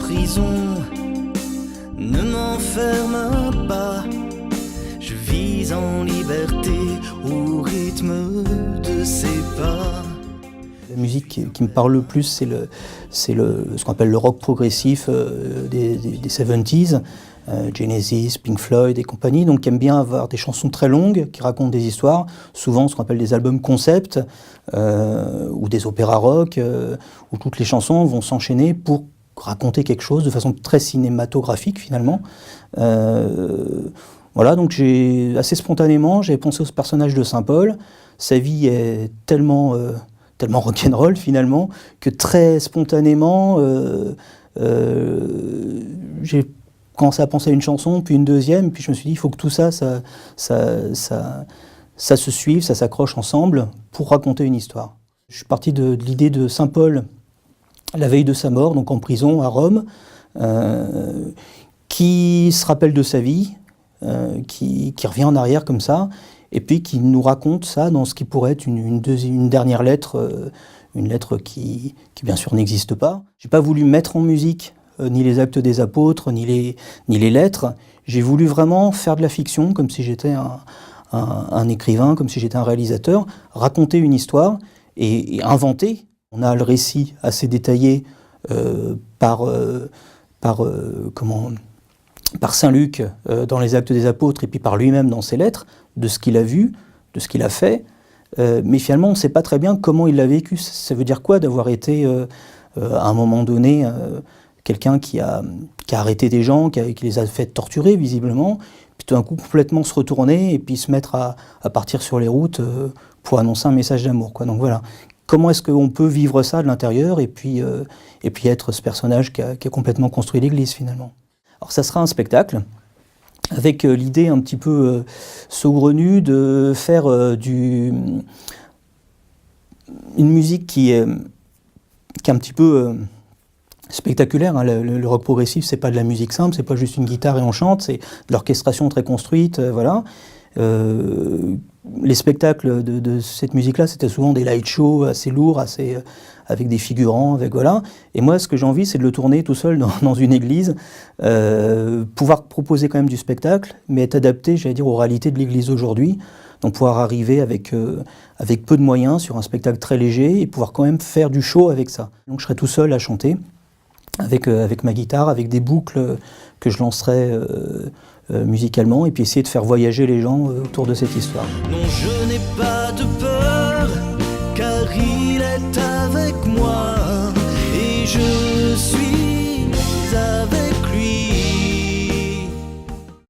prison ne m'enferme pas. Je vis en liberté au rythme de ses pas. La musique qui me parle le plus, c'est ce qu'on appelle le rock progressif des 70s, Genesis, Pink Floyd et compagnie, donc qui aiment bien avoir des chansons très longues qui racontent des histoires, souvent ce qu'on appelle des albums concept ou des opéras rock, où toutes les chansons vont s'enchaîner pour raconter quelque chose de façon très cinématographique finalement. Voilà, donc assez spontanément, j'ai pensé au personnage de Saint-Paul. Sa vie est tellement rock'n'roll finalement, que très spontanément, j'ai commencé à penser à une chanson, puis une deuxième, puis je me suis dit, il faut que tout ça se suive, ça s'accroche ensemble pour raconter une histoire. Je suis parti de l'idée de Saint-Paul, la veille de sa mort, donc en prison à Rome, qui se rappelle de sa vie, qui revient en arrière comme ça, et puis qui nous raconte ça dans ce qui pourrait être une dernière lettre, une lettre qui bien sûr n'existe pas. J'ai pas voulu mettre en musique ni les actes des apôtres, ni les lettres. J'ai voulu vraiment faire de la fiction, comme si j'étais un écrivain, comme si j'étais un réalisateur, raconter une histoire et inventer. On a le récit assez détaillé par Saint Luc dans les Actes des Apôtres et puis par lui-même dans ses lettres, de ce qu'il a vu, de ce qu'il a fait, mais finalement on ne sait pas très bien comment il l'a vécu. Ça veut dire quoi d'avoir été à un moment donné quelqu'un qui a arrêté des gens, qui les a fait torturer visiblement, puis tout d'un coup complètement se retourner et puis se mettre à partir sur les routes pour annoncer un message d'amour, quoi. Donc voilà, comment est-ce qu'on peut vivre ça de l'intérieur et puis être ce personnage qui a complètement construit l'Église finalement. Alors ça sera un spectacle avec l'idée un petit peu saugrenue de faire une musique qui est un petit peu spectaculaire. Hein. Le rock progressif, c'est pas de la musique simple, c'est pas juste une guitare et on chante, c'est de l'orchestration très construite, voilà. Les spectacles de cette musique-là, c'était souvent des light shows assez lourds, avec des figurants, voilà. Et moi, ce que j'ai envie, c'est de le tourner tout seul dans une église, pouvoir proposer quand même du spectacle, mais être adapté, j'allais dire, aux réalités de l'église aujourd'hui. Donc pouvoir arriver avec peu de moyens sur un spectacle très léger et pouvoir quand même faire du show avec ça. Donc je serai tout seul à chanter, avec ma guitare, avec des boucles que je lancerai musicalement, et puis essayer de faire voyager les gens autour de cette histoire. Non, je n'ai pas de peur, car il est avec moi, et je